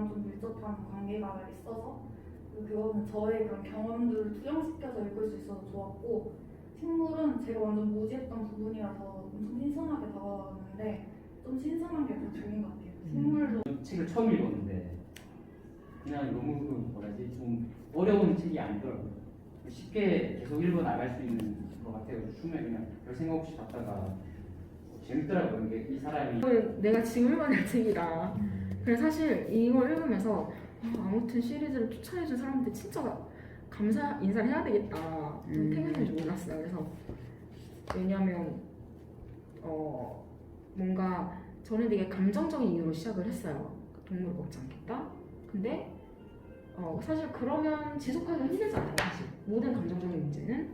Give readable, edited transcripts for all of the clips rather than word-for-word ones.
저랑 좀 밀접한 관계가 있어서 그거는 저의 그런 경험들을 투영시켜서 읽을 수 있어서 좋았고, 식물은 제가 완전 무지했던 부분이라서 엄청 신선하게 다가왔는데 좀 신선한 게 더 좋은 것 같아요. 식물도 책을 처음 읽었는데 그냥 너무 뭐라지 좀 어려운 책이 아니더라고요. 쉽게 계속 읽어 나갈 수 있는 것 같아요. 처음에 그냥 별 생각 없이 봤다가 재밌더라고요. 이게 이 사람이 이건 내가 지금 읽어야 될 책이다. 그래서 사실 이걸 읽으면서 아무튼 시리즈를 추천해준 사람한테 진짜 감사 인사를 해야 되겠다. 생각할 줄 몰랐어요. 그래서 왜냐면 뭔가 저는 되게 감정적인 이유로 시작을 했어요. 동물 먹지 않겠다. 근데 사실 그러면 지속하기가 힘들잖아요. 사실 모든 감정적인 문제는.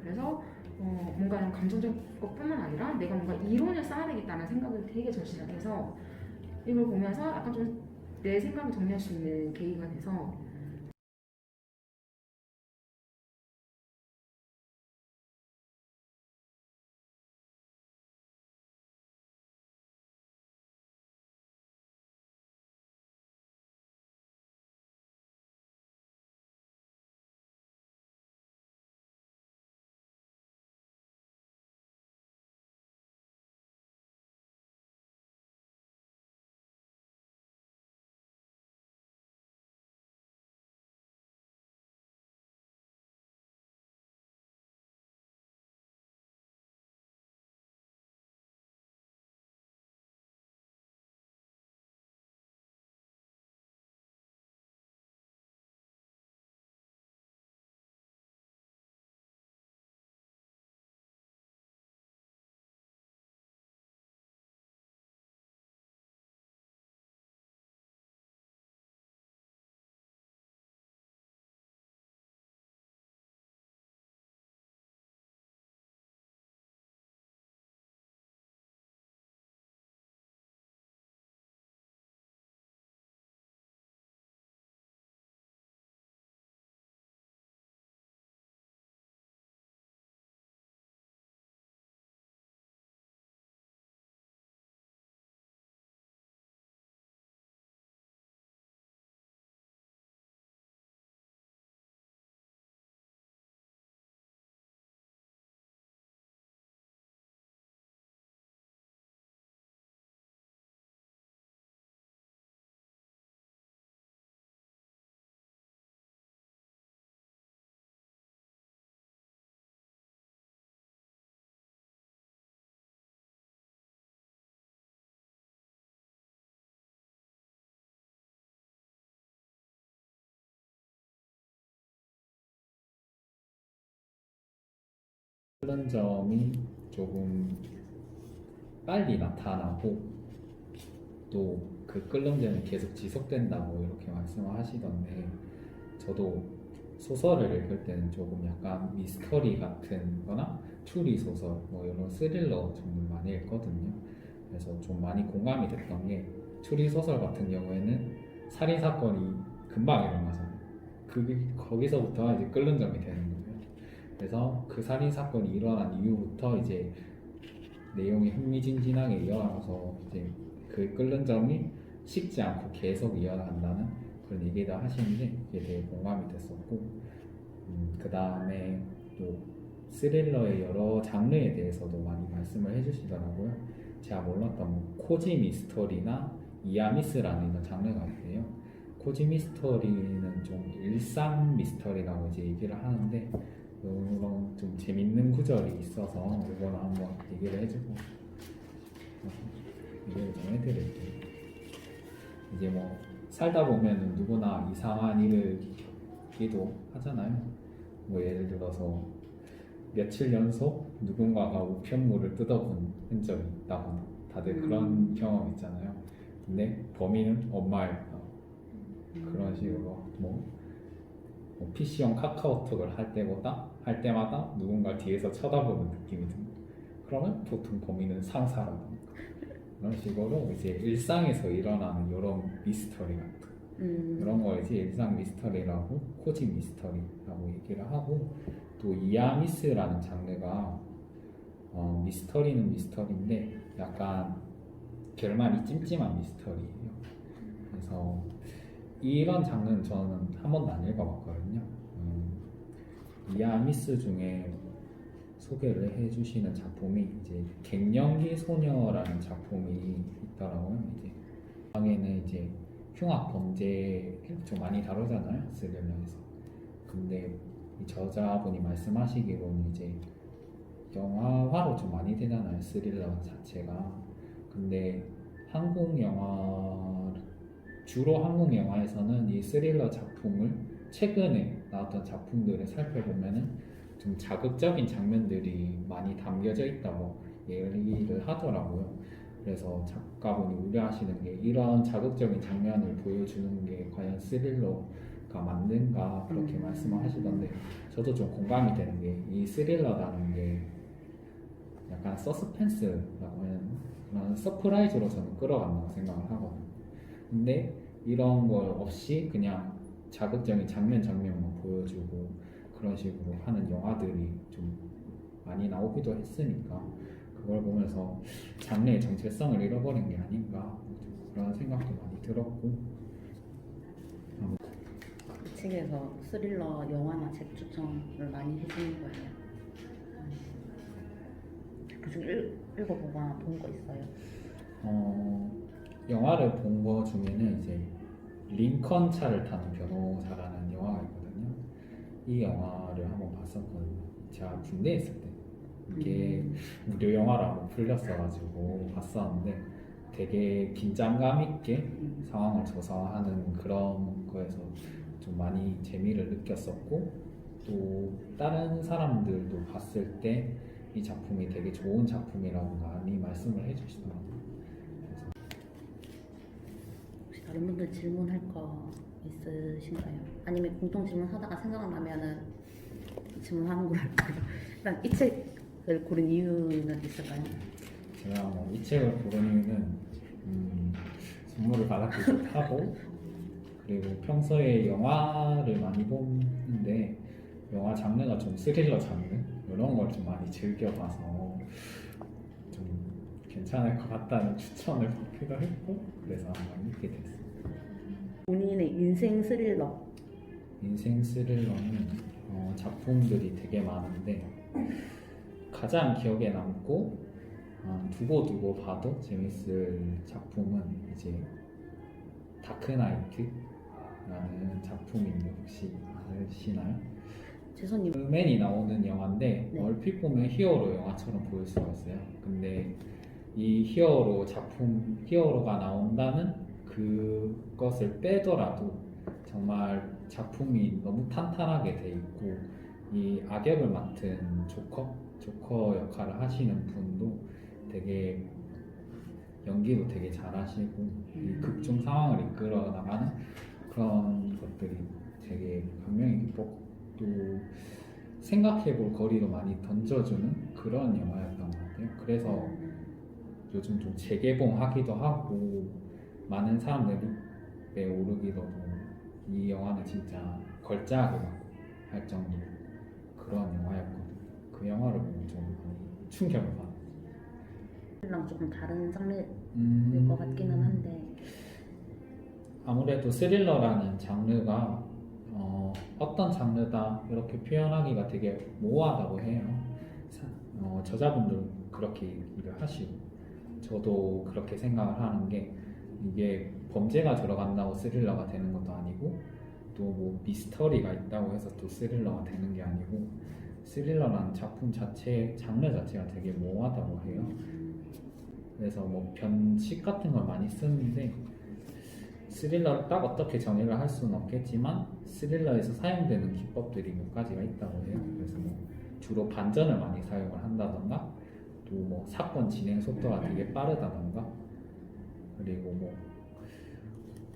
그래서 뭔가 이런 감정적인 것뿐만 아니라 내가 뭔가 이론을 쌓아야 되겠다는 생각을 되게 절실하게 해서 이걸 보면서 약간 좀 내 생각을 정리할 수 있는 계기가 돼서 그런 점이 조금 빨리 나타나고 또 그 끓는 점이 계속 지속된다고 이렇게 말씀을 하시던데, 저도 소설을 읽을 때는 조금 약간 미스터리 같은 거나 추리 소설 뭐 이런 스릴러 종류 많이 읽거든요. 그래서 좀 많이 공감이 됐던 게, 추리 소설 같은 경우에는 살인 사건이 금방 일어나잖아요. 거기서부터 이제 끓는 점이 되는 거예요. 그래서 그 살인 사건이 일어난 이후부터 이제 내용이 흥미진진하게 이어가서 이제 그 끓는 점이 식지 않고 계속 이어간다는 그런 얘기를 하시는데, 그게 되게 공감이 됐었고, 그 다음에 또 스릴러의 여러 장르에 대해서도 많이 말씀을 해주시더라고요. 제가 몰랐던 뭐 코지 미스터리나 이아미스라는 이런 장르가 있대요. 코지 미스터리는 좀 일상 미스터리라고 이제 얘기를 하는데, 이런 좀 재밌는 구절이 있어서 이거는 한번 얘기를 해주고 얘기를 좀 해드릴게요. 이제 뭐 살다 보면 누구나 이상한 일을 기도 하잖아요. 뭐 예를 들어서 며칠 연속 누군가가 우편물을 뜯어본 흔적이 있다거나, 다들 그런 경험 있잖아요. 근데 범인은 엄마일까, 그런 식으로 뭐 PC용 카카오톡을 할 때마다 누군가 뒤에서 쳐다보는 느낌이 듭니다. 그러면 보통 범인은 상사라든가 그런 식으로 이제 일상에서 일어나는 이런 미스터리 같은 이런 거 이제 일상 미스터리라고, 코지 미스터리라고 얘기를 하고, 또 이아미스라는 장르가 미스터리는 미스터리인데 약간 결말이 찜찜한 미스터리예요. 그래서 이런 장르는 저는 한 번도 안 읽어봤거든요. 이아미스 중에 소개를 해주시는 작품이 이제 갱년기 소녀라는 작품이 있더라고요. 이제 방에는 이제 흉악 범죄 좀 많이 다루잖아요, 스릴러에서. 근데 이 저자분이 말씀하시기로는 이제 영화화로 좀 많이 되잖아요, 스릴러 자체가. 근데 한국 영화 주로 한국 영화에서는 이 스릴러 작품을 최근에 나왔던 작품들을 살펴보면은 좀 자극적인 장면들이 많이 담겨져 있다고 얘기를 하더라고요. 그래서 작가분이 우려하시는 게 이런 자극적인 장면을 보여주는 게 과연 스릴러가 맞는가 그렇게 말씀을 하시던데 저도 좀 공감이 되는 게 이 스릴러라는 게 약간 서스펜스라고 하는 그런 서프라이즈로 저는 끌어간다고 생각을 하거든요. 근데 이런 걸 없이 그냥 자극적인 장면만 보여주고 그런 식으로 하는 영화들이 좀 많이 나오기도 했으니까 그걸 보면서 장르의 정체성을 잃어버린 게 아닌가 그런 생각도 많이 들었고. 그 책에서 스릴러 영화나 책 추천을 많이 해주는 거예요. 그중 읽어보거나 본 거 있어요? 영화를 본 거 중에는 이제 링컨 차를 타는 변호사라는 영화가 있거든요. 이 영화를 한번 봤었거든요. 제가 군대에 있을 때 이게 무료 영화로 한번 풀렸어가지고 봤었는데 되게 긴장감 있게 상황을 조성하는 그런 거에서 좀 많이 재미를 느꼈었고 또 다른 사람들도 봤을 때 이 작품이 되게 좋은 작품이라고 많이 말씀을 해주시더라고요. 혹시 다른 분들 질문할 거 있으신가요? 아니면 공통 질문 하다가 생각나면은 질문하는 걸로 할까요? 일단 이 책을 고른 이유는 있을까요? 제가 뭐 이 책을 고른 이유는 선물을 받았기도 하고 그리고 평소에 영화를 많이 보는데 영화 장르가 좀 스릴러 장르 이런 걸 좀 많이 즐겨봐서 좀 괜찮을 것 같다는 추천을 받기도 했고 그래서 한번 읽게 됐어요. 본인의 인생 스릴러. 인생 스릴러는 작품들이 되게 많은데 가장 기억에 남고 두고 봐도 재밌을 작품은 이제 다크나이트라는 작품인데 혹시 아시나요? 재선님 맨이 나오는 영화인데 네. 얼핏 보면 히어로 영화처럼 보일 수가 있어요. 근데 이 히어로가 나온다는 그것을 빼더라도 정말 작품이 너무 탄탄하게 돼 있고 이 악역을 맡은 조커 역할을 하시는 분도 되게 연기도 되게 잘하시고 이 극중 상황을 이끌어 나가는 그런 것들이 되게 감명이 깊었고 또 생각해볼 거리도 많이 던져주는 그런 영화였던 것 같아요. 그래서 요즘 좀 재개봉하기도 하고 많은 사람들에 오르기도 하고 이 영화는 진짜 걸작이라고 할 정도로 그런 영화였거든요. 그 영화를 보면 좀 많이 충격을 받았어요. 랑 조금 다른 장르일 음, 것 같기는 한데 아무래도 스릴러라는 장르가 어떤 장르다 이렇게 표현하기가 되게 모호하다고 해요. 저자분들 그렇게 얘기를 하시고 저도 그렇게 생각을 하는 게 이게 범죄가 들어간다고 스릴러가 되는 것도 아니고 또 뭐 미스터리가 있다고 해서 또 스릴러가 되는 게 아니고 스릴러라는 작품 장르 자체가 되게 모호하다고 해요. 그래서 뭐 변식 같은 걸 많이 쓰는데 스릴러를 딱 어떻게 정의를 할 수는 없겠지만 스릴러에서 사용되는 기법들이 몇 가지가 있다고 해요. 그래서 뭐 주로 반전을 많이 사용을 한다던가 또 뭐 사건 진행 속도가 되게 빠르다던가 그리고 뭐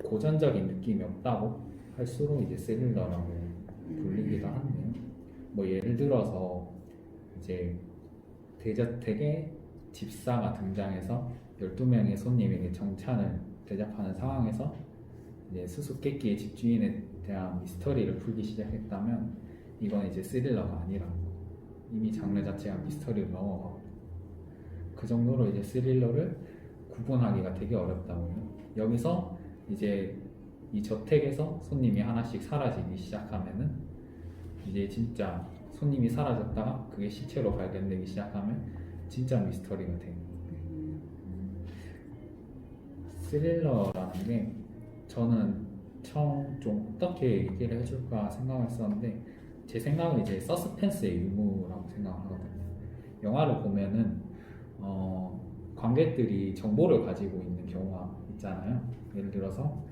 고전적인 느낌이 없다고 할수록 이제 스릴러라고 불리기도 한데요. 뭐 예를 들어서 이제 되게 집사가 등장해서 12명의 손님에게 정찬을 대접하는 상황에서 이제 수수께끼의 집주인에 대한 미스터리를 풀기 시작했다면 이건 이제 스릴러가 아니라는 거. 이미 장르 자체가 미스터리로 넘어가고 그 정도로 이제 스릴러를 구분하기가 되게 어렵다고요. 여기서 이제 이 저택에서 손님이 하나씩 사라지기 시작하면은 이제 진짜 손님이 사라졌다가 그게 시체로 발견되기 시작하면 진짜 미스터리가 돼요. 스릴러라는 게 저는 처음 좀 어떻게 얘기를 해줄까 생각했었는데 제 생각은 이제 서스펜스의 유무라고 생각하거든요. 영화를 보면은 관객들이 정보를 가지고 있는 경우가 있잖아요. 예를 들어서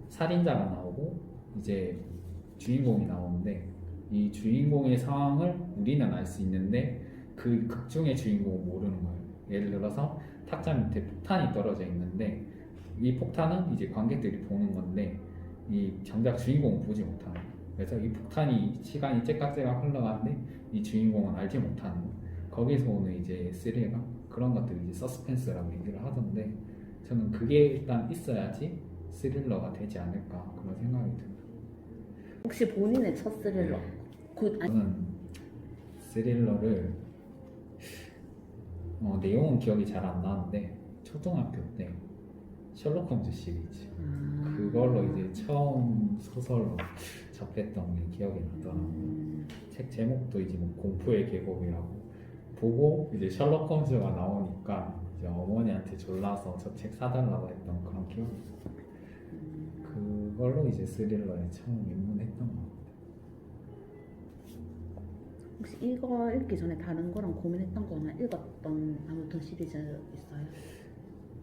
살인자가 나오고 이제 주인공이 나오는데 이 주인공의 상황을 우리는 알 수 있는데 그 극중의 주인공은 모르는 거예요. 예를 들어서 탁자 밑에 폭탄이 떨어져 있는데 이 폭탄은 이제 관객들이 보는 건데 이 정작 주인공은 보지 못하는 거예요. 그래서 이 폭탄이 시간이 째깍째깍 흘러가는데 이 주인공은 알지 못하는 거예요. 거기서 오는 이제 스릴감 그런 것들이 이제 서스펜스라고 얘기를 하던데 저는 그게 일단 있어야지 스릴러가 되지 않을까 그런 생각이 듭니다. 혹시 본인의 첫 스릴러? 저는 스릴러를 내용은 기억이 잘 안 나는데 초등학교 때 셜록 홈즈 시리즈 그걸로 이제 처음 소설로 접했던 게 기억이 나더라고요. 책 제목도 이제 뭐 공포의 계곡이라고 보고 이제 셜록 홈즈가 나오니까 이제 어머니한테 졸라서 저 책 사달라고 했던 그런 기억이 있어요. 그걸로 이제 스릴러에 처음 입문했던 것 같아요. 혹시 이거 읽기 전에 다른 거랑 고민했던 거나 읽었던 아무튼 시리즈 있어요?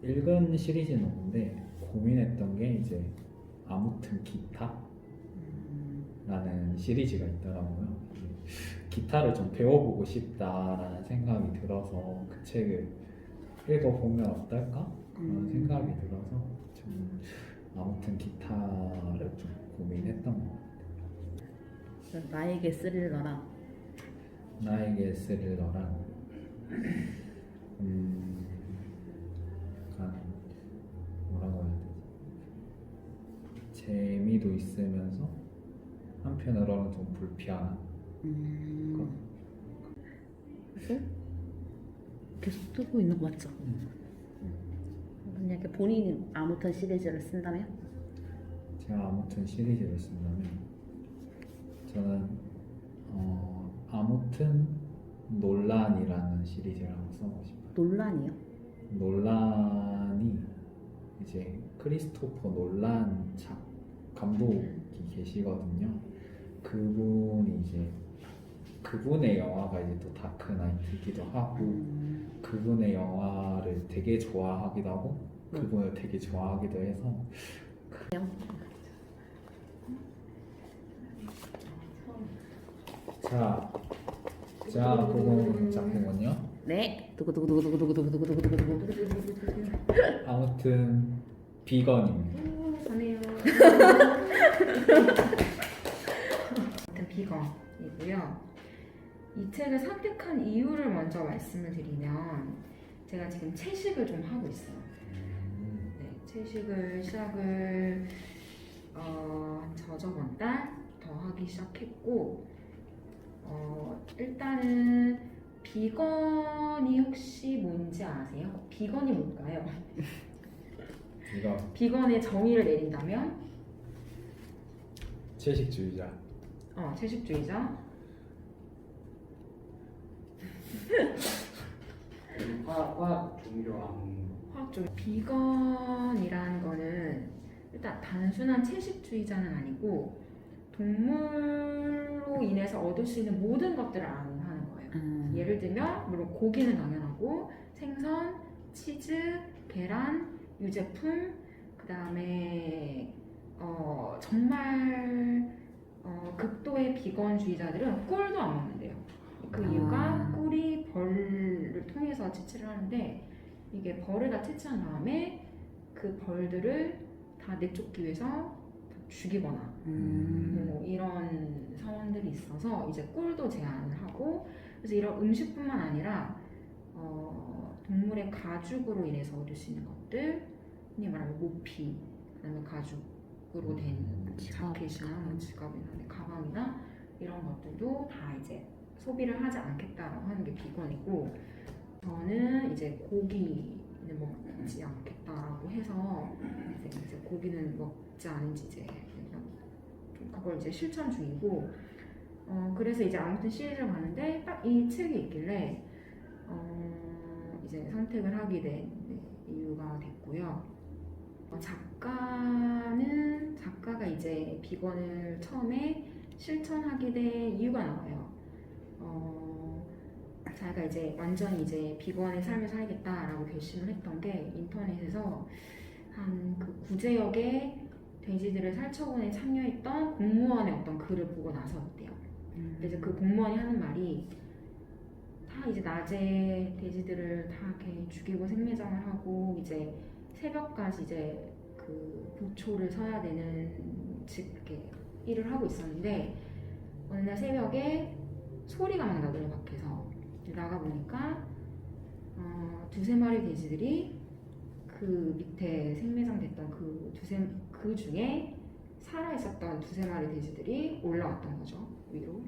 읽은 시리즈는 없는데 고민했던 게 이제 아무튼 기타라는 시리즈가 있더라고요. 기타를 좀 배워보고 싶다라는 생각이 들어서 그 책을 읽어보면 어떨까? 그런 생각이 들어서 좀 아무튼 기타를 좀 고민했던 것 같아요. 나에게 스릴러랑 나에게 스릴러랑 약간 뭐라고 해야 되지? 재미도 있으면서 한편으로는 좀 불편한 계속 쓰고 있는 거 맞죠? 만약에 본인이 아무튼 시리즈를 쓴다면? 제가 아무튼 시리즈를 쓴다면 저는 아무튼 논란이라는 시리즈를 한번 써보고 싶어요. 논란이요? 논란이 이제 크리스토퍼 논란 감독이 계시거든요. 그분이 이제 그분의 영화가 이제 또 다크나이트이기도 하고 그분의 영화를 되게 좋아하기도 하고 그분을 되게 좋아하기도 해서 자 그건 작품은요. 네. 두구두구두구두구두구두구두구두구두구두구. 아무튼 비건입니다. 전해요. 아무튼 비건이고요. 이 책을 선택한 이유를 먼저 말씀을 드리면 제가 지금 채식을 좀 하고 있어요. 네, 채식을 시작을 저저번 달 더 하기 시작했고 일단은 비건이 혹시 뭔지 아세요? 비건이 뭘까요? 이거 비건의 정의를 내린다면 채식주의자. 채식주의자. 화학 조미료 안 먹는 거. 화학적 비건이라는 거는 일단 단순한 채식주의자는 아니고 동물로 인해서 얻을 수 있는 모든 것들을 안 하는 거예요. 예를 들면 물론 고기는 당연하고 생선, 치즈, 계란, 유제품, 그 다음에 정말 극도의 비건주의자들은 꿀도 안 먹는데요. 그 이유가 꿀이 벌을 통해서 채취를 하는데 이게 벌을 다 채취한 다음에 그 벌들을 다 내쫓기 위해서 죽이거나 뭐 이런 상황들이 있어서 이제 꿀도 제한을 하고 그래서 이런 음식뿐만 아니라 동물의 가죽으로 인해서 얻을 수 있는 것들 흔히 말하면 모피 그다음에 가죽으로 된 자켓이나 뭐 지갑이나 가방이나 이런 것들도 다 이제 소비를 하지 않겠다라고 하는 게 비건이고 저는 이제 고기는 먹지 않겠다 되겠다라고 해서 이제 고기는 먹지 않은지 이제 좀 그걸 이제 실천 중이고 그래서 이제 아무튼 시리즈를 봤는데 딱 이 책이 있길래 이제 선택을 하게 된 이유가 됐고요. 작가가 이제 비건을 처음에 실천하게 된 이유가 나와요. 자기가 이제 완전히 이제 비건의 삶을 살겠다라고 결심을 했던 게 인터넷에서 한 그 구제역의 돼지들을 살처분에 참여했던 공무원의 어떤 글을 보고 나서였대요. 그래서 그 공무원이 하는 말이 다 이제 낮에 돼지들을 다 이렇게 죽이고 생매장을 하고 이제 새벽까지 이제 그 보초를 서야 되는 즉 이렇게 일을 하고 있었는데 어느 날 새벽에 소리가 막 나더라고요. 밖에서 나가 보니까 두세 마리 돼지들이 그 밑에 생매장 됐던 그 중에 살아 있었던 두세 마리 돼지들이 올라왔던 거죠, 위로.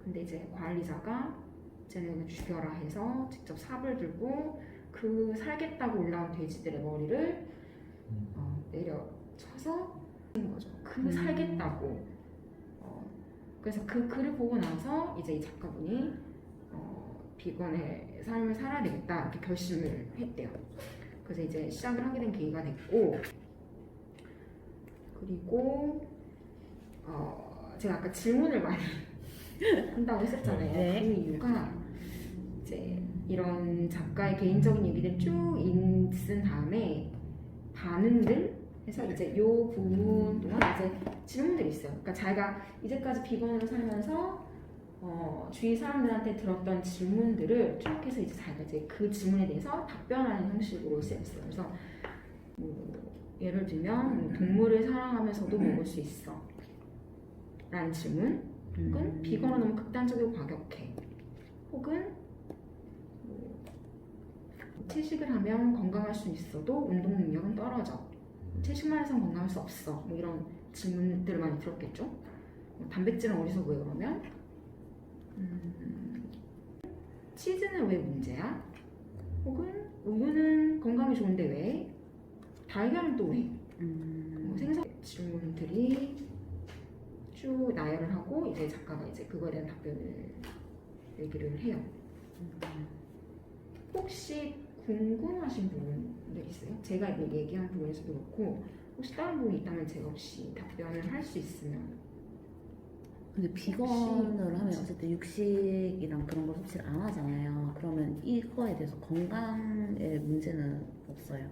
근데 이제 관리자가 쟤네를 죽여라 해서 직접 삽을 들고 그 살겠다고 올라온 돼지들의 머리를 내려쳐서 한 거죠. 그 살겠다고. 그래서 그 글을 보고 나서 이제 이 작가분이 비건의 삶을 살아야 되겠다 이렇게 결심을 했대요. 그래서 이제 시작을 하게 된 계기가 됐고, 그리고 제가 아까 질문을 많이 한다고 했었잖아요. 네. 그 이유가 이제 이런 작가의 개인적인 얘기를 쭉 쓴 다음에 반응들 해서 이제 요 부분 동안 이제 질문들이 있어요. 그러니까 자기가 이제까지 비건으로 살면서 주위 사람들한테 들었던 질문들을 쭉 해서 이제 자기가 이제 그 질문에 대해서 답변하는 형식으로 쓰였어요. 그래서 예를 들면 동물을 사랑하면서도 먹을 수 있어 라는 질문, 혹은 비건은 너무 극단적이고 과격해, 혹은 채식을 하면 건강할 수 있어도 운동 능력은 떨어져, 채식만 해서는 건강할 수 없어, 뭐 이런 질문들을 많이 들었겠죠. 단백질은 어디서 구해 그러면? 치즈는 왜 문제야? 혹은 우유는 건강에 좋은데 왜? 달걀은 또 왜? 생선 질문들이 쭉 나열을 하고 이제 작가가 이제 그거에 대한 답변을 얘기를 해요. 혹시 궁금하신 부분들 있어요? 제가 얘기한 부분에서도 그렇고 혹시 다른 부분이 있다면 제가 혹시 답변을 할 수 있으면. 근데 비건을 하면 어쨌든 육식이랑 그런 걸 섭취를 안 하잖아요. 그러면 이거에 대해서 건강에 문제는 없어요?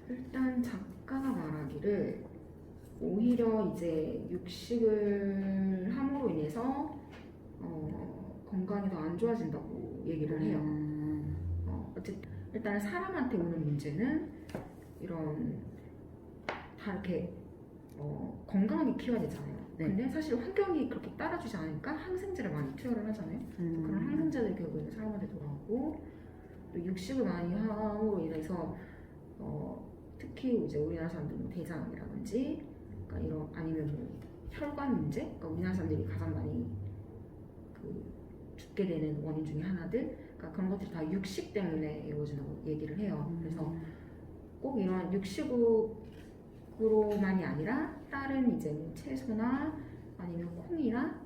일단 작가가 말하기를 오히려 이제 육식을 함으로 인해서 건강이 더 안 좋아진다고 얘기를 해요. 어쨌든 일단 사람한테 오는 문제는 이런 다 이렇게 건강하게 키워야 되잖아요. 네. 근데 사실 환경이 그렇게 따라주지 않으니까 항생제를 많이 투여를 하잖아요. 그런 항생제들이 결국에는 사람한테 돌아오고, 또 육식을 많이 함으로 인해서 특히 이제 우리나라 사람들은 뭐 대장암이라든지, 그러니까 이런 아니면 뭐 혈관 문제, 그러니까 우리나라 사람들이 가장 많이 죽게 되는 원인 중에 하나들, 그러니까 그런 것들이 다 육식 때문에 이루어진다고 얘기를 해요. 그래서 꼭 이런 육식으로만이 아니라 다른 이제 뭐 채소나 아니면 콩이나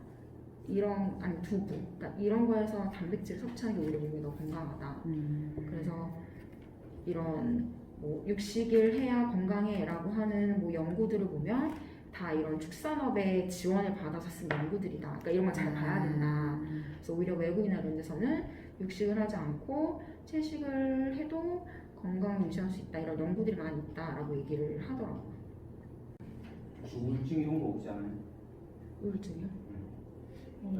이런 아니 두부, 그러니까 이런 거에서 단백질을 섭취하는 게 오히려 몸에 더 건강하다. 그래서 이런 뭐 육식을 해야 건강해라고 하는 뭐 연구들을 보면 다 이런 축산업의 지원을 받아서 쓴 연구들이다. 그러니까 이런 걸 잘 봐야 된다. 그래서 오히려 외국이나 이런 데서는 육식을 하지 않고 채식을 해도 건강을 유지할 수 있다. 이런 연구들이 많이 있다라고 얘기를 하더라고요. 혹시 우울증 이런 거 없지 않아요? 우울증이요?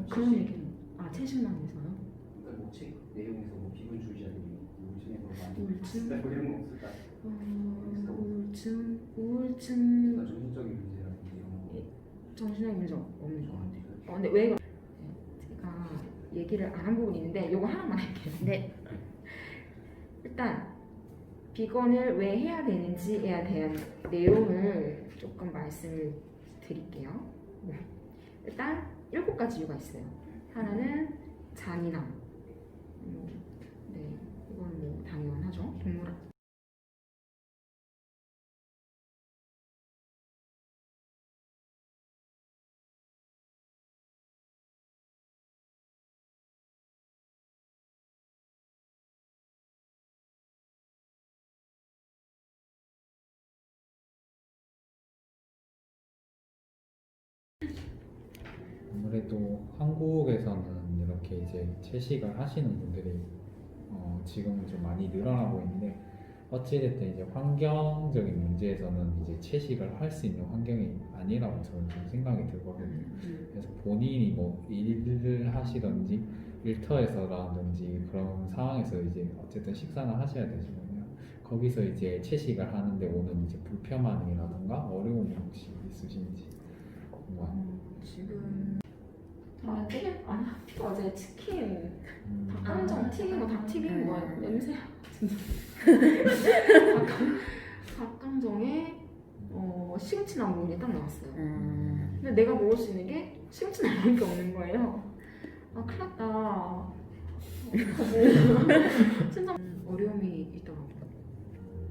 그런 얘기는 채식만 해서요? 그러니까 뭐 책 내용에서 뭐 비건주의자들이 우울증에서 많이 우울증? 뭐 이런 거 없을까? 우울증 그러니까 정신적인 문제라든지 이런 거. 정신적 문제 없는 것 같아요. 저한테 근데 왜 제가 얘기를 안 한 부분이 있는데 요거 하나만 할게요. 네. 일단 비건을 왜 해야 되는지에 대한 내용을 조금 말씀을 드릴게요. 일단 7가지 이유가 있어요. 하나는 잔인함. 네, 이건 뭐 당연하죠. 동물 아무래도 한국에서는 이렇게 이제 채식을 하시는 분들이 지금은 좀 많이 늘어나고 있는데 어찌됐든 이제 환경적인 문제에서는 이제 채식을 할 수 있는 환경이 아니라고 저는 좀 생각이 들거든요. 그래서 본인이 뭐 일을 하시든지 일터에서라든지 그런 상황에서 이제 어쨌든 식사는 하셔야 되시거든요. 거기서 이제 채식을 하는데 오는 이제 불편함이라든가 어려움이 혹시 있으신지 궁금합니다. 지금 튀김? 아니 어제 치킨 음. 닭강정 튀긴 거 닭 튀긴 거 냄새 닭강정에 시금치 나물이 딱 나왔어요. 근데 내가 먹을 수 있는 게 시금치 나물밖에 없는 거예요. 아 큰일 났다. 진짜 어려움이 있더라고요.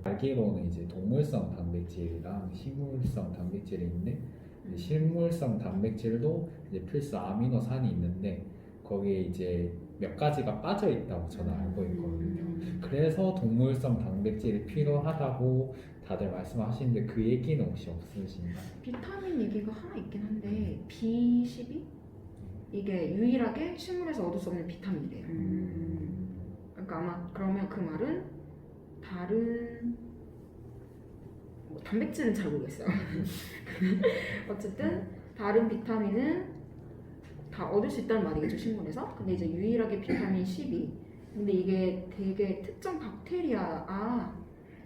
알기로는 이제 동물성 단백질이랑 식물성 단백질이 있는데 이제 식물성 단백질도 이제 필수 아미노산이 있는데 거기에 이제 몇 가지가 빠져 있다고 저는 알고 있거든요. 그래서 동물성 단백질이 필요하다고 다들 말씀하시는데 그 얘기는 혹시 없으신가요? 비타민 얘기가 하나 있긴 한데 B12 이게 유일하게 식물에서 얻을 수 없는 비타민이래요. 그러니까 아마 그러면 그 말은 다른 단백질은 잘 모르겠어요. 어쨌든 다른 비타민은 다 얻을 수 있다는 말이겠죠 식물에서. 근데 이제 유일하게 비타민 12. 근데 이게 되게 특정 박테리아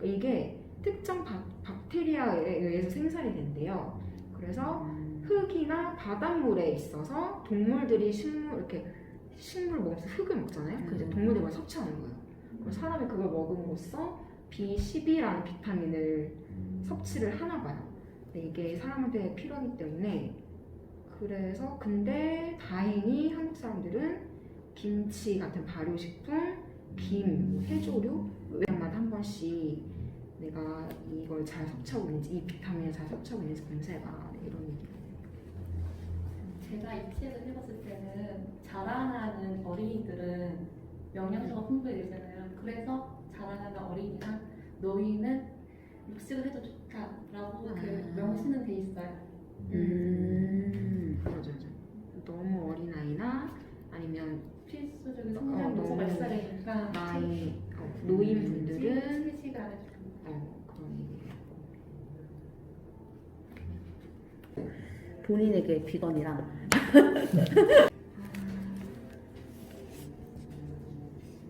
이게 특정 박테리아에 의해서 생산이 된대요. 그래서 흙이나 바닷물에 있어서 동물들이 이렇게 식물을 먹으면서 흙을 먹잖아요. 근데 동물들이 막 섭취하는 거예요. 그래서 사람이 그걸 먹음으로써 B12라는 비타민을 섭취를 하나 봐요. 근데 이게 사람한테 필요하기 때문에 그래서 근데 다행히 한국 사람들은 김치 같은 발효식품, 김, 해조류 외양마다 한 번씩 내가 이걸 잘 섭취하고 있는지 이 비타민을 잘 섭취하고 있는지 검사해봐 이런 얘기. 제가 이 책을 읽었을 때는 자라나는 어린이들은 영양소가 풍부해지잖아요. 그래서 자라나는 어린이랑 노인은 육식을 해도 좋다라고 그 명시는 돼 있어요. 맞아. 너무 어린 아이나 아니면 필수적인 성장 요소 너무 발달이니까 나이 노인분들은 채식을 안 해도 그런 얘기예요. 본인에게 비건이랑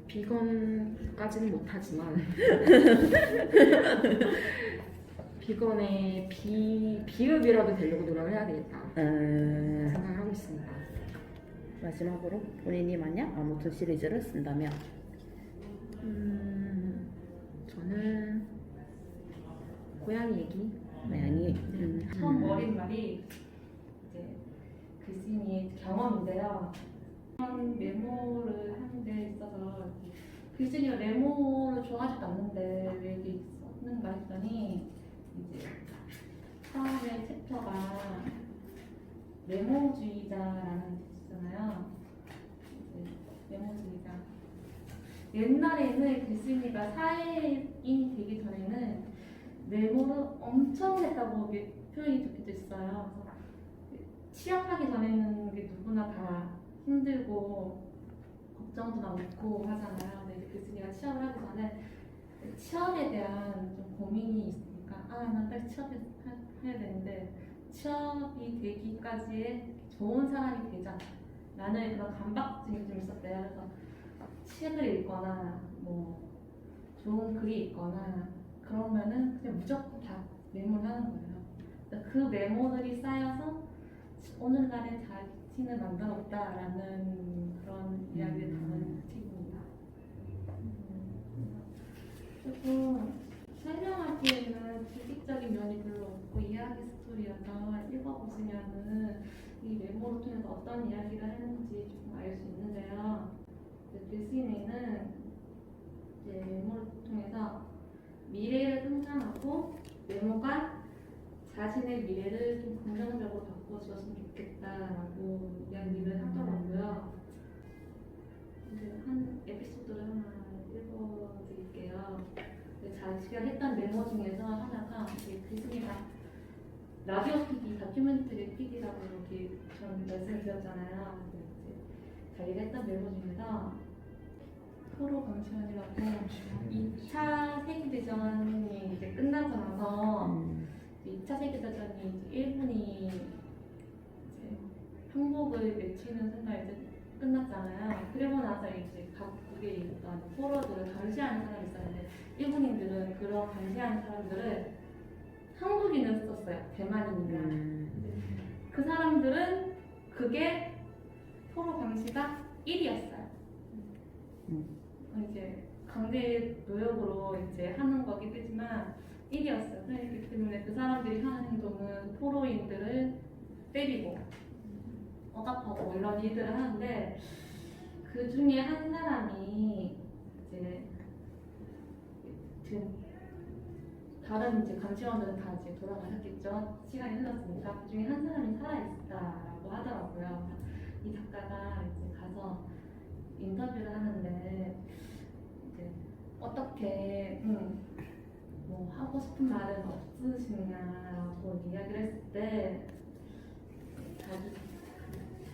비건까지는 못하지만 비건의 비읍이라도 되려고 노력을 해야 되겠다 생각을 하고 있습니다. 마지막으로 본인이 만약 아무튼 시리즈를 쓴다면 저는 고양이 얘기. 고양이 처음 어린 말이 이제 글쓴이의 경험인데요. 이런 메모를 하는 데 있어서 글쓴이가 메모를 좋아하지도 않는데 왜 이렇게 썼는가 했더니 이제 처음에 챕터가 메모주의자라는 뜻이잖아요. 이제 메모주의자. 옛날에는 글쓴이가 사회인 되기 전에는 메모를 엄청 했다고 표현이 적혀져 있어요. 취업하기 전에는 이게 누구나 다 힘들고 걱정도 많고 하잖아요. 근데 글쓴이가 취업을 하기 전에 취업에 대한 좀 고민이 있으니까 난 빨리 취업해야 되는데 취업이 되기까지의 좋은 사람이 되자 라는 그런 강박증이 좀 있었대요. 그래서 책을 읽거나 뭐 좋은 글이 있거나 그러면은 그냥 무조건 다 메모를 하는 거예요. 그 메모들이 쌓여서 오늘날의 자신을 만들었다라는 그런 이야기를 담은 책입니다. 조금 설명하기에는 지식적인 면이 별로 없고 이야기 스토리여서 읽어보시면은 이 메모를 통해서 어떤 이야기를 하는지 조금 알 수 있는데요. 글쓴이는 이제 메모를 통해서 미래를 상상하고 메모가 자신의 미래를 좀 긍정적으로 바꿔주었으면 좋겠다라고 이야기를 하더라고요. 이제 한 에피소드를 하나 읽어드릴게요. 자기가 했던 메모 중에서 하나가 글쓴이가 라디오 PD, 다큐멘터리 PD라고 이렇게 전 말씀드렸잖아요. 근데 이제 자기가 했던 메모 중에서 포로 강시원이라고 2차 세계대전이 이제 끝나고 나서 2차 세계대전이 이제 일본이 이제 항복을 외치는 순간 이제 끝났잖아요. 그리고 나서 이제 각국에 있던 포로들을 감시하는 사람이 있었는데 일본인들은 그런 감시하는 사람들을 한국인을 썼어요. 대만인이나. 그 사람들은 그게 포로 감시가 1위였어요. 이제 강제 노역으로 이제 하는 거긴 하지만 1위였어요. 그렇기 때문에 그 사람들이 하는 행동은 포로인들을 때리고 억압하고 이런 일들을 하는데 그 중에 한 사람이 이제 지금 다른 이제 감시원들은 다 이제 돌아가셨겠죠. 시간이 흘렀으니까 그 중에 한 사람이 살아있다라고 하더라고요. 이 작가가 이제 가서 인터뷰를 하는데 이제 어떻게 뭐 하고 싶은 말은 없으시냐라고 이야기를 했을 때 자기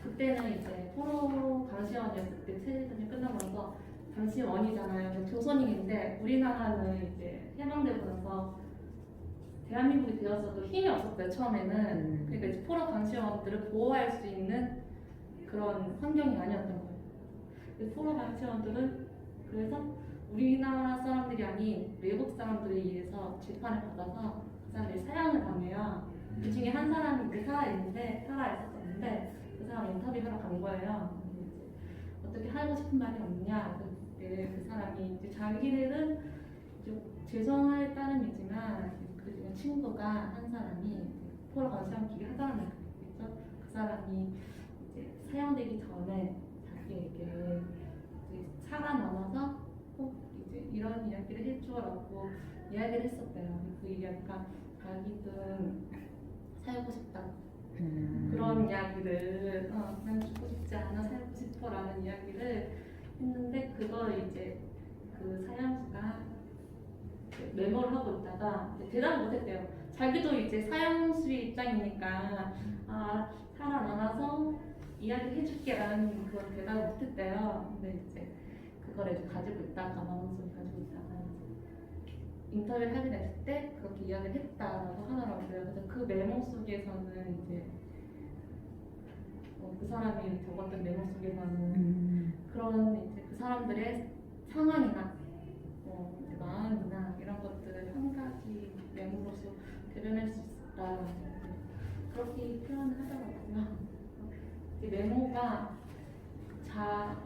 그때는 이제 포로 감시원이었을 때 세대전이 끝나고 나서 감시원이잖아요. 조선인인데 우리나라는 이제 해방되고 나서 대한민국이 되었어도 힘이 없었어요. 처음에는. 그러니까 이제 포로 감시원들을 보호할 수 있는 그런 환경이 아니었던 거예요. 포로 감시원들은 그래서 우리나라 사람들이 아닌 외국 사람들에 의해서 재판을 받아서 그 사람들이 사형을 당해요. 그 중에 한 사람이 이제 살아있었는데 그 사람 인터뷰하러 간 거예요. 이제 어떻게 하고 싶은 말이 없냐. 그때 그 사람이 이제 자기들은 좀 죄송할 따름이지만 그 중에 친구가 한 사람이 포로 감시원 기계 한 사람이 있겠죠. 그 사람이 이제 사형되기 전에 자기에게 이제 사과 나눠서 꼭 이제 이런 이야기를 해줘라고 이야기를 했었대요. 그 이야기가 자기는 살고 싶다. 그런 이야기를 난 죽고 싶지 않아 살고 싶어라는 이야기를 했는데 그걸 이제 그 사형수가 메모를 하고 있다가 대답을 못했대요. 자기도 이제 사형수의 입장이니까 살아남아서 이야기 해줄게라는 그런 대답을 못했대요. 근데 이제 그걸 이제 가지고 있다가 마음속에 가지고 있다가 인터뷰를 하게 됐을 때 그렇게 이야기를 했다라고 하더라고요. 그래서 그 메모 속에서는 이제 그 사람이 적었던 메모 속에서는 그런 이제 그 사람들의 상황이나 이제 마음이나 이런 것들을 한 가지 메모로서 대변할 수 있다 그렇게 표현을 하더라고요. 이 메모가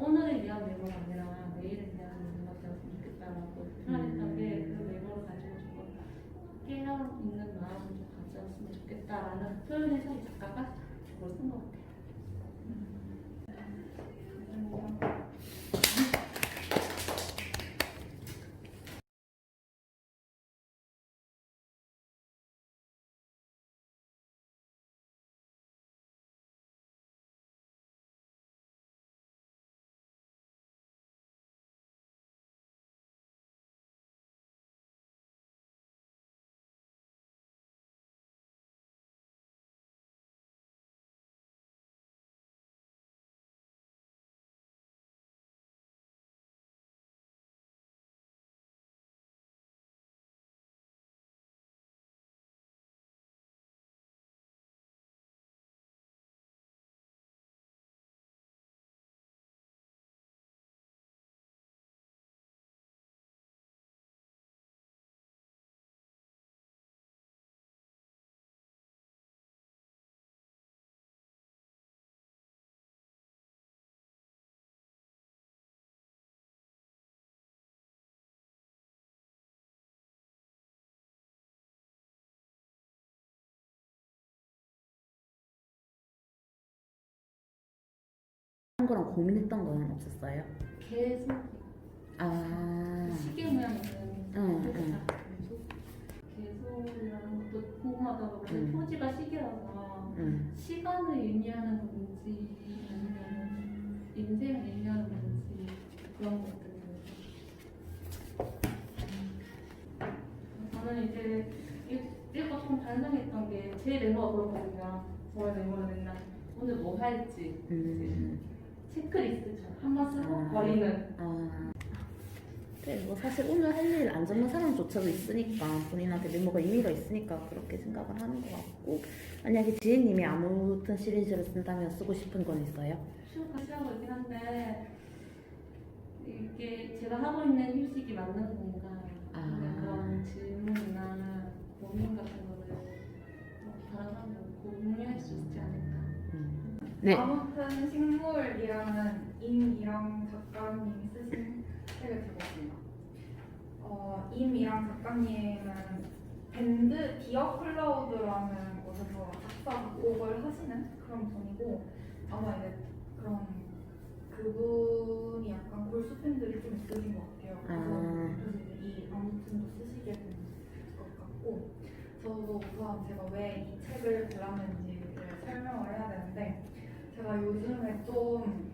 오늘을 위한 메모가 아니라 내일을 위한 메모가 되었으면 좋겠다라고 표현했던 게 그 메모를 가지고 조금 깨어있는 마음을 좀 가졌으면 좋겠다라는 표현에서 이 작가가 그걸 쓴 것 같아요. 감사합니다. 한 거랑 고민했던 건 없었어요? 계속 시계 모양 있는 계속이라는 것도 궁금하다고 그러는데 표지가 시계라서 시간을 의미하는 건지 아니면 인생을 의미하는 건지 그런 것들. 저는 이제 읽고 조금 반성했던 게 제 메모가 그렇거든요. 저의 메모는 맨날 오늘 뭐 할지 체크리스트처럼 한 번 쓰고 버리는. 네, 뭐 사실 오늘 할 일 안 적는 사람조차도 있으니까 본인한테 메모가 의미가 있으니까 그렇게 생각을 하는 것 같고, 만약에 지혜님이 아무튼 시리즈를 쓴다면 쓰고 싶은 건 있어요? 휴식하고 하고 있긴 한데 이게 제가 하고 있는 휴식이 맞는 건가 그런 질문이나 고민 같은 거를 다른 사람들 공유할 수 있지 않을까. 네. 아무튼 식물이라는 임이랑 작가님이 쓰신 책을 들었습니다. 임이랑 작가님은 밴드 디어 클라우드라는 곳에서 작사 작곡을 하시는 그런 분이고, 아마 이제 그런 그분이 약간 골수 팬들이 좀 있으신 것 같아요. 그래서 이제 이 아무튼도 쓰시게 된 것 같고, 저도 우선 제가 왜 이 책을 골랐는지를 설명을 해야 되는데, 제가 요즘에 좀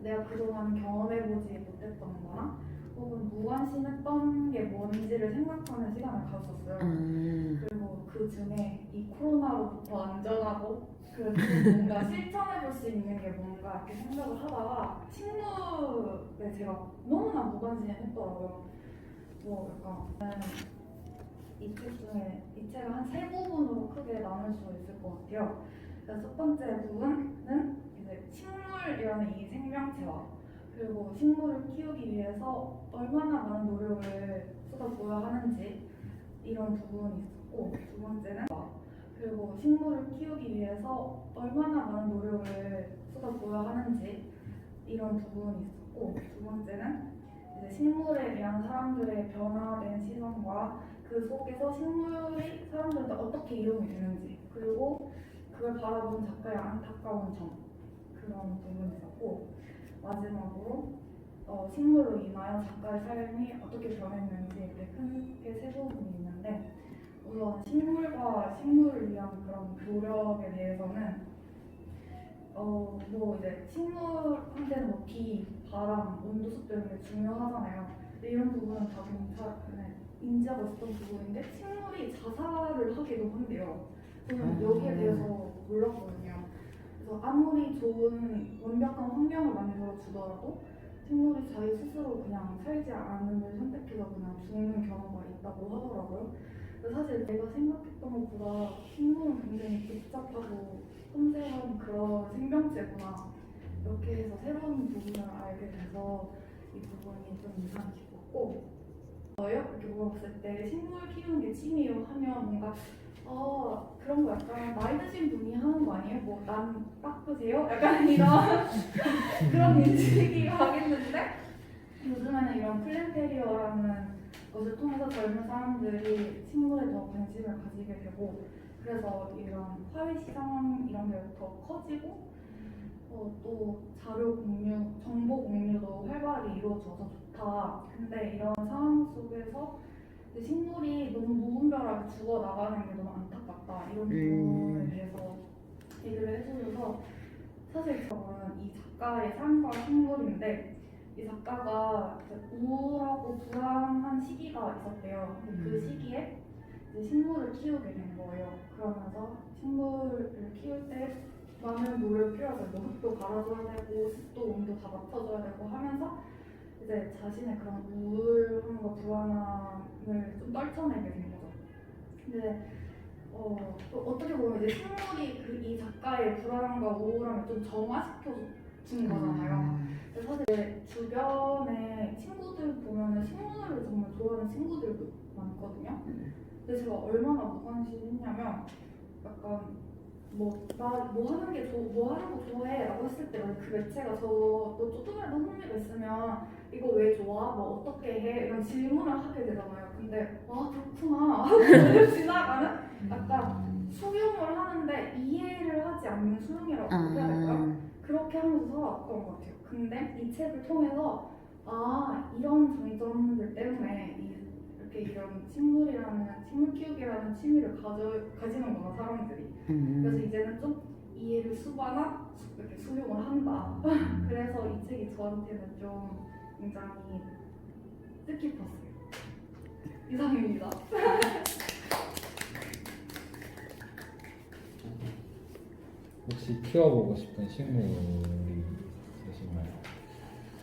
내가 그동안 경험해보지 못했던 거나 혹은 무관심했던 게 뭔지를 생각하는 시간을 가졌었어요. 그리고 그 중에 이 코로나로부터 안전하고 그래도 뭔가 실천해볼 수 있는 게 뭔가 이렇게 생각을 하다가 식물에 제가 너무나 무관심했더라고요. 뭐 약간 이 책 중에 이 책을 한 세 부분으로 크게 나눌 수 있을 것 같아요. 그래서 첫 번째 부분은 이제 식물이라는 이 생명체와 그리고 식물을 키우기 위해서 얼마나 많은 노력을 쏟아부어야 하는지 이런 부분이 있었고, 두 번째는 그리고 식물을 키우기 위해서 얼마나 많은 노력을 쏟아부어야 하는지 이런 부분이 있었고, 두 번째는 이제 식물에 대한 사람들의 변화된 시선과 그 속에서 식물이 사람들한테 어떻게 이용이 되는지, 그리고 그걸 바라본 작가의 안타까운 점, 그런 부분이 있었고, 마지막으로 식물로 인하여 작가의 삶이 어떻게 변했는지 이렇게 크게 세 부분이 있는데, 우선 식물과 식물을 위한 그런 노력에 대해서는 뭐 이제 식물한테는 뭐 비, 바람, 온도, 습도 이런 게 중요하잖아요. 근데 이런 부분은 다 인지하고 있었던 부분인데 식물이 자살을 하기도 한대요. 저는 여기에 대해서 몰랐거든요. 그래서 아무리 좋은 완벽한 환경을 만들어 주더라도 식물이 자기 스스로 그냥 살지 않는 걸 선택해서 그냥 죽는 경우가 있다고 하더라고요. 근데 사실 내가 생각했던 것보다 식물은 굉장히 복잡하고 섬세한 그런 생명체구나, 이렇게 해서 새로운 부분을 알게 돼서 이 부분이 좀 인상이 깊었고, 저요? 이렇게 물어봤을 때 식물 키우는 게 취미예요 하면 뭔가 그런 거 약간 나이 드신 분이 하는 거 아니에요? 뭐 난 깎으세요? 약간 이런 그런 인식이 가겠는데, 요즘에는 이런 플랜테리어라는 것을 통해서 젊은 사람들이 식물에 더 관심을 가지게 되고, 그래서 이런 화훼 시장 이런 게 더 커지고 또 자료 공유, 정보 공유도 활발히 이루어져서 좋다. 근데 이런 상황 속에서 식물이 너무 무분별하게 죽어나가는 게 너무 안타깝다, 이런 부분에 대해서 얘기를 해주셔서, 사실 저는 이 작가의 삶과 식물인데, 이 작가가 우울하고 불안한 시기가 있었대요. 근데 그 시기에 이제 식물을 키우게 된 거예요. 그러면서 식물을 키울 때 많은 노력이 필요하죠. 흙도 갈아줘야 되고 습도, 온도 다 맞춰줘야 되고 하면서 이제 자신의 그런 우울함과 불안함을 좀 떨쳐내게 된 거죠. 근데 또 어떻게 보면 이제 식물이 이 작가의 불안함과 우울함을 좀 정화시켜 준 거잖아요. 근데 사실 주변에 친구들 보면은 식물을 정말 좋아하는 친구들도 많거든요. 근데 제가 얼마나 무관심했냐면, 약간 나 뭐 하는 거 좋아해 라고 했을 때 그 매체가 또 조금이라도 흥미가 있으면 이거 왜 좋아? 뭐 어떻게 해? 이런 질문을 하게 되잖아요. 근데 그렇구나 하고 지나가는, 약간 수용을 하는데 이해를 하지 않는 수용이라고 해야 될까요? 그렇게 하면서 살아왔던 것 같아요. 근데 이 책을 통해서 이런 장점들 때문에 이렇게 이런 식물 키우기라는 취미를 가지는구나 사람들이. 그래서 이제는 좀 이해를 수반한 이렇게 수용을 한다. 그래서 이 책이 저한테는 좀 굉장히 뜻깊었어요. 이상입니다. 혹시 키워보고 싶은 식물이 있으신가요?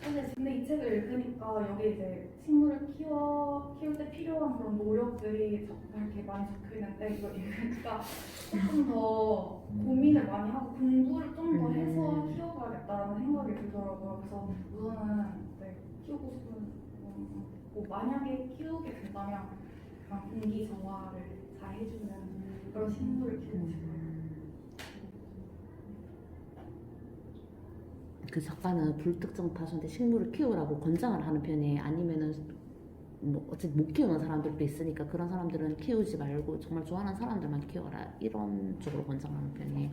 사실 근데 이 책을 읽으니까 여기 이제 식물을 키울 때 필요한 그런 노력들이 이렇게 많이 적혀 있는데 이걸 읽으니까 조금 더 고민을 많이 하고 공부를 좀 더 해서 키워봐야겠다는 생각이 들더라고요. 그래서 우선은 네, 키우고 싶은 뭐 만약에 키우게 된다면 그냥 공기 정화를 잘 해주는 그런 식물을 키우고 싶어요. 그 작가는 불특정 다수인데 식물을 키우라고 권장을 하는 편이에요? 아니면은 뭐 어쨌든 못 키우는 사람들도 있으니까 그런 사람들은 키우지 말고 정말 좋아하는 사람들만 키워라 이런 쪽으로 권장하는 편이에요?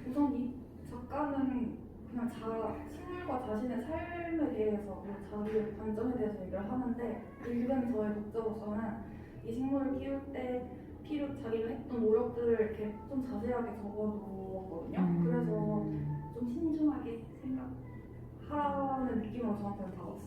우선 이 작가는 그냥 식물과 자신의 삶에 대해서 자기의 관점에 대해서 얘기를 하는데 읽은 저의 독자로서는 이 식물을 키울 때 자기가 했던 노력들을 이렇게 좀 자세하게 적어놓았거든요. 그래서 좀 신중하게 생각하라는 느낌으로 저한테는 다가왔어요.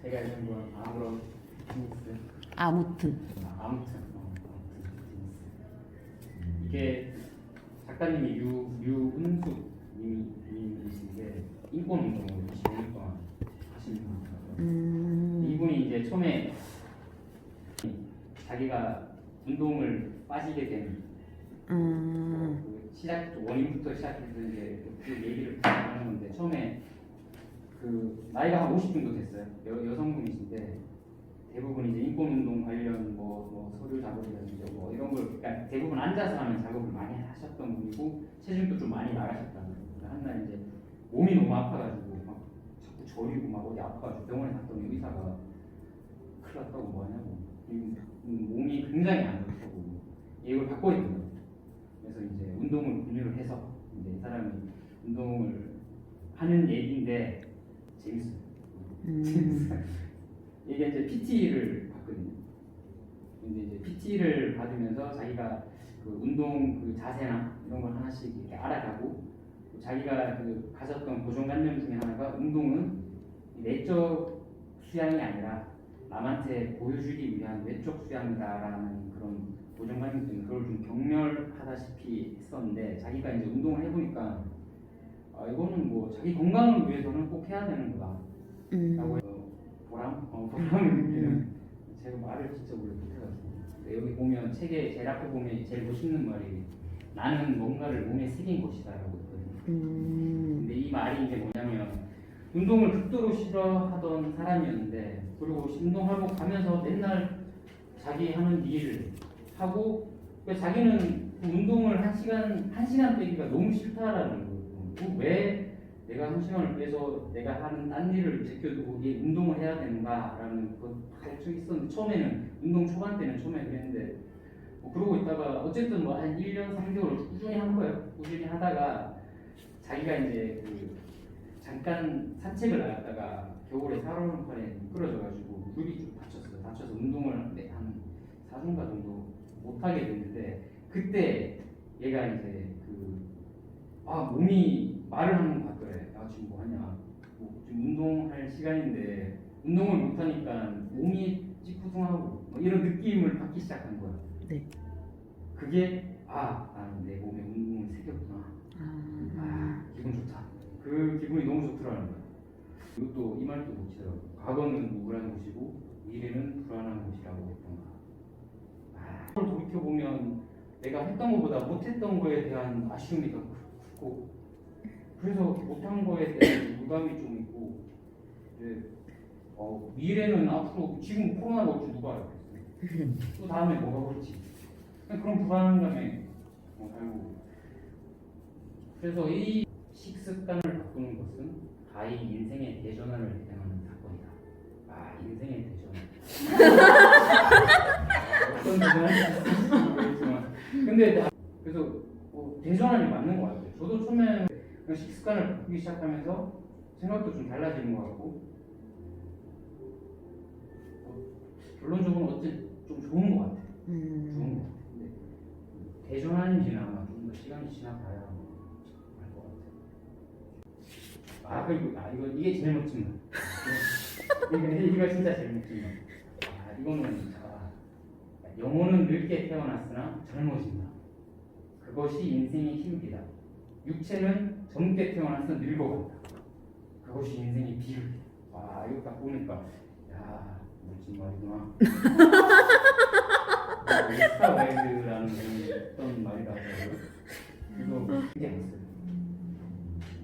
제가 읽은 건 아무런 테니스. 아무튼 아무튼 이게 작가님이 유은숙 님이신데 인권 운동을 25년 동안 하시는 분이더라고요. 이분이 이제 처음에 자기가 운동을 빠지게 된 그 원인부터 시작해서 이제 그 얘기를 하는 건데 처음에 그 나이가 한 50 정도 됐어요. 여성분이신데 대부분 이제 인권운동 관련 뭐 서류 작업이라든지 뭐 이런 걸 그러니까 대부분 앉아서 하는 작업을 많이 하셨던 분이고 체중도 좀 많이 나가셨다는 거예요. 한날 이제 몸이 너무 아파가지고 막 자꾸 저리고 막 어디 아파가지고 병원에 갔더니 의사가 큰일 났다고 뭐 하냐고 몸이 굉장히 안 좋다고 이걸 받고 있는 거예요. 그래서 이제 운동을 권유를 해서 이제 이 사람이 운동을 하는 얘기인데 재밌어요. 이게 이제 PT를 받거든요. 근데 이제 PT를 받으면서 자기가 그 운동 그 자세나 이런 걸 하나씩 이렇게 알아가고 자기가 그 가졌던 고정관념 중에 하나가 운동은 내적 수양이 아니라 남한테 보여주기 위한 외적 수양이다라는 그런 고정관념 때문에 그걸 좀 경멸하다시피 했었는데 자기가 이제 운동을 해보니까 이거는 뭐 자기 건강을 위해서는 꼭 해야 되는 거다. 라고 해서 보람을 느끼는 제가 말을 진짜 원래 못해가지고 여기 보면 책에 제일 앞에 보면 제일 멋있는 말이 나는 뭔가를 몸에 새긴 것이다 라고 했거든요. 근데 이 말이 이제 뭐냐면 운동을 극도로 싫어하던 사람이었는데 그리고 운동하고 가면서 맨날 자기 하는 일을 하고 자기는 그 운동을 한 시간 빼기가 너무 싫다라는 거예요. 왜 내가 한 시간을 빼서 내가 하는 딴 일을 제껴두고 이게 운동을 해야 되는가라는 그 갈증이 있었는데 처음에는 운동 초반 때는 처음에 그랬는데 그러고 있다가 어쨌든 뭐 한 1년 3개월 꾸준히 한 거예요. 꾸준히 하다가 자기가 이제 그 잠깐 산책을 나갔다가 겨울에 살얼음판에 미끄러져가지고 무릎이 좀 다쳤어요. 다쳐서 운동을 한 4주인가 정도 못하게 됐는데 그때 얘가 이제 몸이 말을 하는 것 같더래. 야 지금 뭐 하냐? 지금 운동할 시간인데 운동을 못 하니까 몸이 찌뿌둥하고 이런 느낌을 받기 시작한 거야. 네. 그게 나는 내 몸에 운동을 새겼구나. 기분 좋다. 그 기분이 너무 좋더라는 거야. 그리고 또 이 말도 못치더라고. 과거는 우울한 곳이고 미래는 불안한 곳이라고 했던가. 돌이켜 보면 내가 했던 것보다 못했던 거에 대한 아쉬움이 더 크고 그래서 못한 거에 대한 부담이 좀 있고 이제 미래는 앞으로 지금 코로나가 올지 누가 알겠어요. 또 다음에 뭐가 올지 그런 불안감에 살고 그래서 이 식습관을 바꾸는 것은 가히 인생의 대전환을 대행하는 사건이다. 아 인생의 대전환 어떤 대전환인지 모르겠지만 근데 그래서 대전환이 맞는 것 같아요. 저도 처음에는 그냥 식습관을 바꾸기 시작하면서 생각도 좀 달라지는 것 같고 결론적으로 어쨌든 좀 좋은 것 같아요. 좋은 것 같아요. 근데 대전환인지는 아마 좀 더 시간이 지나봐야 알 것 같아요. 그리고 이게 제일 멋진 거. 이거 진짜 제일 멋진 거. 이거는 영혼은 늙게 태어났으나 젊어진다. 그것이 인생의 희극이다. 육체는 젊게 태어나서 늙어간다. 그것이 인생의 비극이다. 이거 딱 보니까 야 멋진 말이구나. 스타와일드라는 어떤 말이라고 하더라고요. 그래서 되게 안 써요.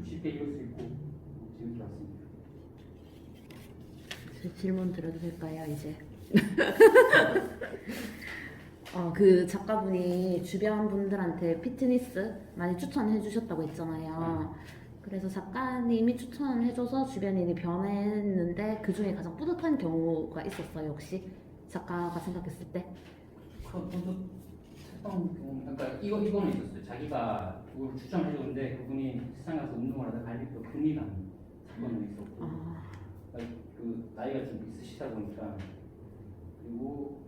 쉽게 읽을 수 있고 재밌게 봤습니다. 제 질문 드려도 될까요, 이제? 그 작가분이 주변 분들한테 피트니스 많이 추천해 주셨다고 했잖아요. 그래서 작가님이 추천해줘서 주변인이 변했는데 그 중에 가장 뿌듯한 경우가 있었어요, 혹시? 작가가 생각했을 때? 저도 했던 경우, 그러니까 이거는 있었어요. 자기가 그걸 추천해줬는데 그분이 세상 가서 운동을 하다 갈비뼈 금이 나는 사건이 있었고, 그러니까 그 나이가 좀 있으시다 보니까 그리고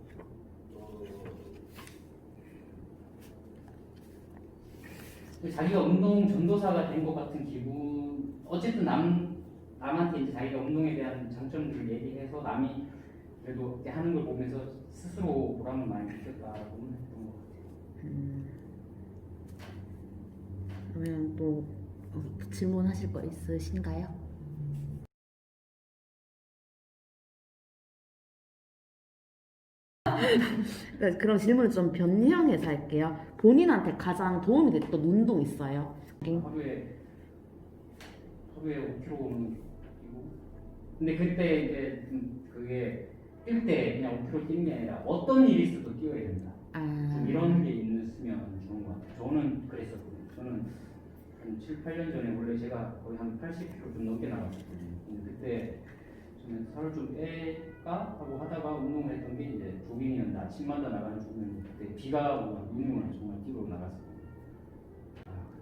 자기가 운동 전도사가 된 것 같은 기분. 어쨌든 남한테 이제 자기가 운동에 대한 장점들을 얘기해서 남이 그래도 이렇게 하는 걸 보면서 스스로 보람을 많이 느꼈다고 했던 것 같아요. 그러면 또 질문하실 거 있으신가요? 네, 그럼 질문을 좀 변형해서 할게요. 본인한테 가장 도움이 됐던 운동 있어요? 하루에 5km는 뛰고. 근데 그때 이제 그게 뛸 때 그냥 5km 뛰는 게 아니라 어떤 일이 있어도 뛰어야 된다. 좀 이런 게 있으면 좋은 것 같아요. 저는 그랬었거든요. 저는 한 7, 8년 전에 원래 제가 거의 한 80kg 좀 넘게 나갔었거든요. 근데 그때 저는 살을 좀 빼까 하고 하다가 운동을 했던 게 이제 조깅이었는데 아침마다 나가는 조깅. 그때 비가 오고 눈이 오면 정말 뛰고 나갔었거든요.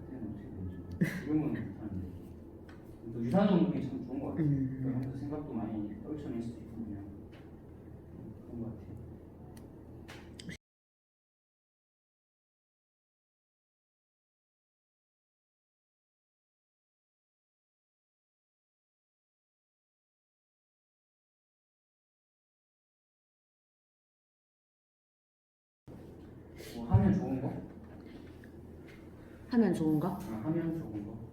그때는 어떻게 되는지 지금은 못하는데 또 유산소 운동이 참 좋은 것 같아요. 그러면서 생각도 많이 떨쳐낼 수 있고 그냥 그런 것 같아요. 뭐 하면 좋은 거? 하면 좋은 거? 하면 좋은 거.